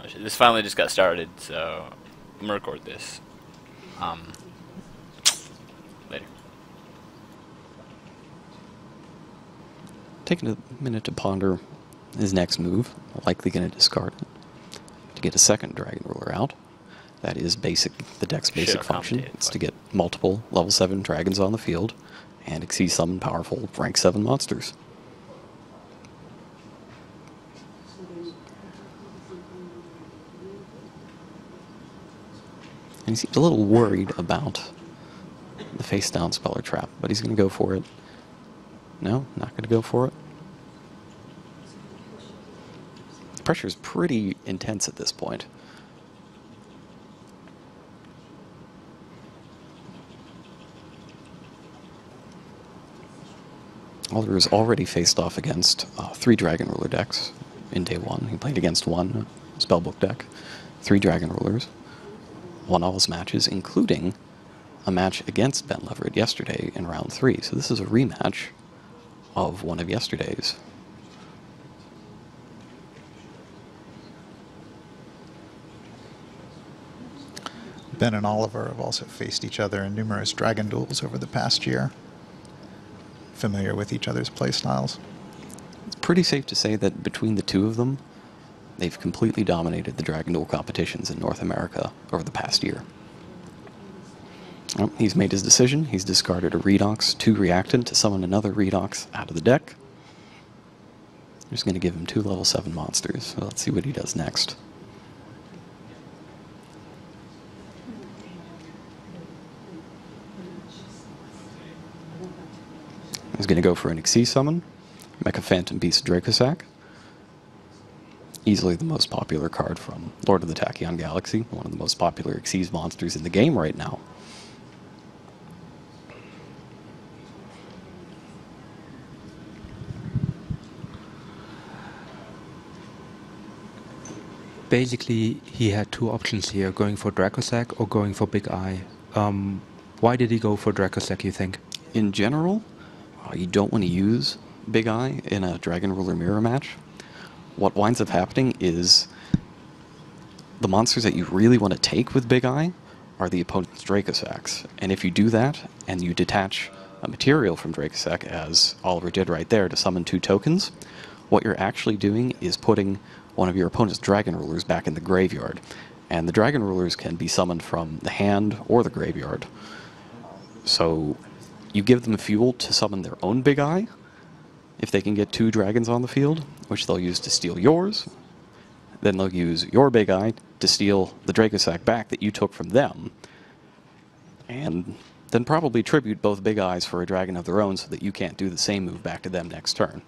Oh shit, this finally just got started, so I'm gonna record this. Later. Taking a minute to ponder his next move. Likely going to discard it to get a second Dragon Ruler out. That is basic. The deck's basic function. It's to get multiple level 7 dragons on the field and exceed summon powerful rank 7 monsters. And he seems a little worried about the face down Speller Trap, but he's going to go for it. No, not going to go for it. The pressure is pretty intense at this point. Alder has already faced off against 3 Dragon Ruler decks in day 1. He played against 1 Spellbook deck, 3 Dragon Rulers, won all his matches, including a match against Ben Leverett yesterday in round 3. So this is a rematch of one of yesterday's. Ben and Oliver have also faced each other in numerous Dragon Duels over the past year. Familiar with each other's playstyles. It's pretty safe to say that between the two of them, they've completely dominated the Dragon Duel competitions in North America over the past year. Well, he's made his decision. He's discarded a Redox, 2 Reactant to summon another Redox out of the deck. I'm just going to give him 2 level 7 monsters. So let's see what he does next. He's going to go for an Xyz summon, Mecha Phantom Beast Dracosac. Easily the most popular card from Lord of the Tachyon Galaxy, one of the most popular Xyz monsters in the game right now. Basically, he had 2 options here, going for Dracosac or going for Big Eye. Why did he go for Dracosac, you think? In general, you don't want to use Big Eye in a Dragon Ruler mirror match. What winds up happening is the monsters that you really want to take with Big Eye are the opponent's Dracosacs. And if you do that, and you detach a material from Dracosac, as Oliver did right there, to summon 2 tokens, what you're actually doing is putting one of your opponent's Dragon Rulers back in the graveyard. And the Dragon Rulers can be summoned from the hand or the graveyard. So you give them fuel to summon their own Big Eye, if they can get 2 dragons on the field, which they'll use to steal yours. Then they'll use your Big Eye to steal the Dracosac back that you took from them. And then probably tribute both Big Eyes for a dragon of their own so that you can't do the same move back to them next turn.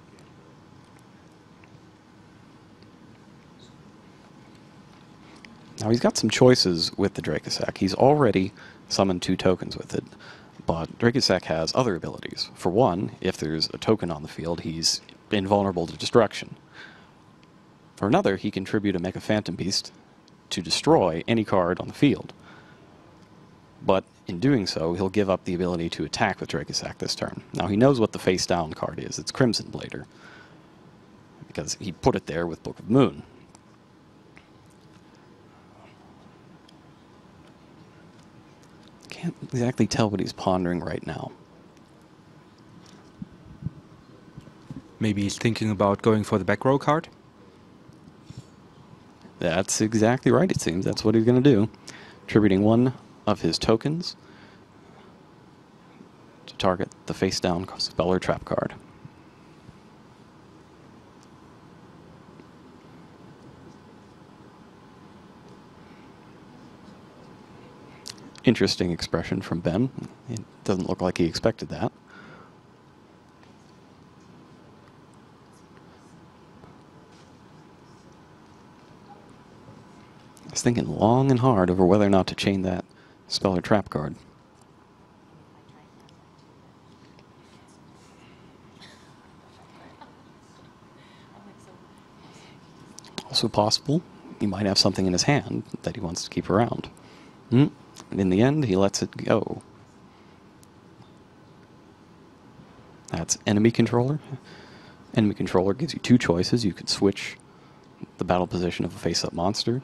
Now he's got some choices with the Dracosac. He's already summoned 2 tokens with it, but Dracosac has other abilities. For one, if there's a token on the field, he's invulnerable to destruction. For another, he can tribute a Mecha Phantom Beast to destroy any card on the field. But in doing so, he'll give up the ability to attack with Dracosac this turn. Now he knows what the face down card is. It's Crimson Blader, because he put it there with Book of Moon. Can't exactly tell what he's pondering right now. Maybe he's thinking about going for the back row card? That's exactly right, it seems. That's what he's going to do. Tributing 1 of his tokens to target the face-down Speller Trap card. Interesting expression from Ben. It doesn't look like he expected that. He's thinking long and hard over whether or not to chain that Speller Trap card. Also possible, he might have something in his hand that he wants to keep around. And in the end, he lets it go. That's Enemy Controller. Enemy Controller gives you 2 choices. You could switch the battle position of a face-up monster,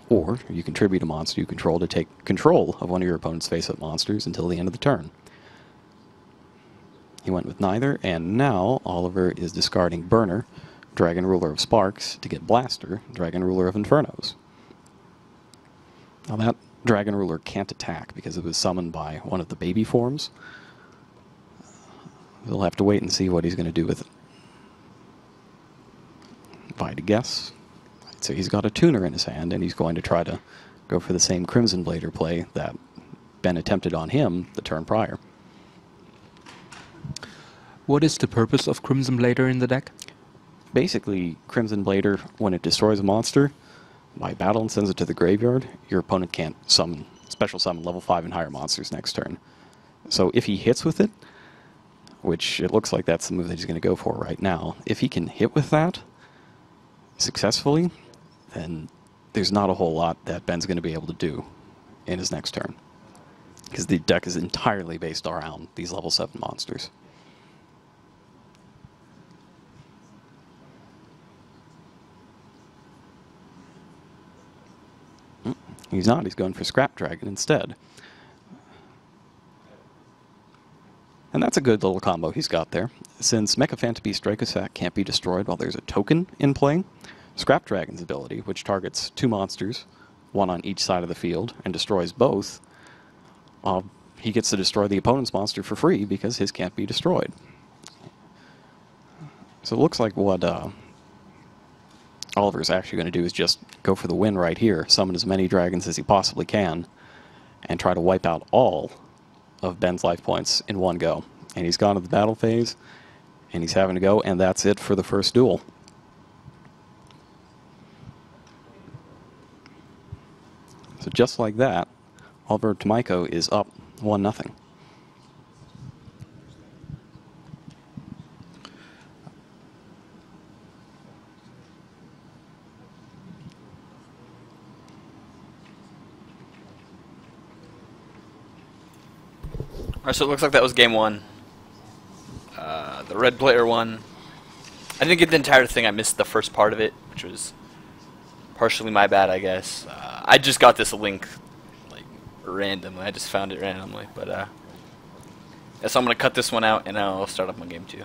or you can tribute a monster you control to take control of one of your opponent's face-up monsters until the end of the turn. He went with neither, and now Oliver is discarding Burner, Dragon Ruler of Sparks, to get Blaster, Dragon Ruler of Infernos. Now that Dragon Ruler can't attack because it was summoned by one of the baby forms. We'll have to wait and see what he's going to do with it. If I had to guess, I'd say he's got a tuner in his hand, and he's going to try to go for the same Crimson Blader play that Ben attempted on him the turn prior. What is the purpose of Crimson Blader in the deck? Basically, Crimson Blader, when it destroys a monster, by battle and sends it to the graveyard, your opponent can't special summon level 5 and higher monsters next turn. So if he hits with it, which it looks like that's the move that he's going to go for right now, if he can hit with that successfully, then there's not a whole lot that Ben's going to be able to do in his next turn. Because the deck is entirely based around these level 7 monsters. He's not. He's going for Scrap Dragon instead. And that's a good little combo he's got there. Since Mecha Phantom Beast Dracosac can't be destroyed while there's a token in play, Scrap Dragon's ability, which targets 2 monsters, one on each side of the field, and destroys both, he gets to destroy the opponent's monster for free because his can't be destroyed. So it looks like what Oliver's actually going to do is just go for the win right here, summon as many dragons as he possibly can, and try to wipe out all of Ben's life points in one go. And he's gone to the battle phase, and he's having to go, and that's it for the first duel. So just like that, Oliver Tomajko is up 1-0. Alright, so it looks like that was game 1. The red player won. I didn't get the entire thing. I missed the first part of it, which was partially my bad, I guess. I just got this link like randomly. I just found it randomly, but so I'm gonna cut this one out and I'll start up my game 2.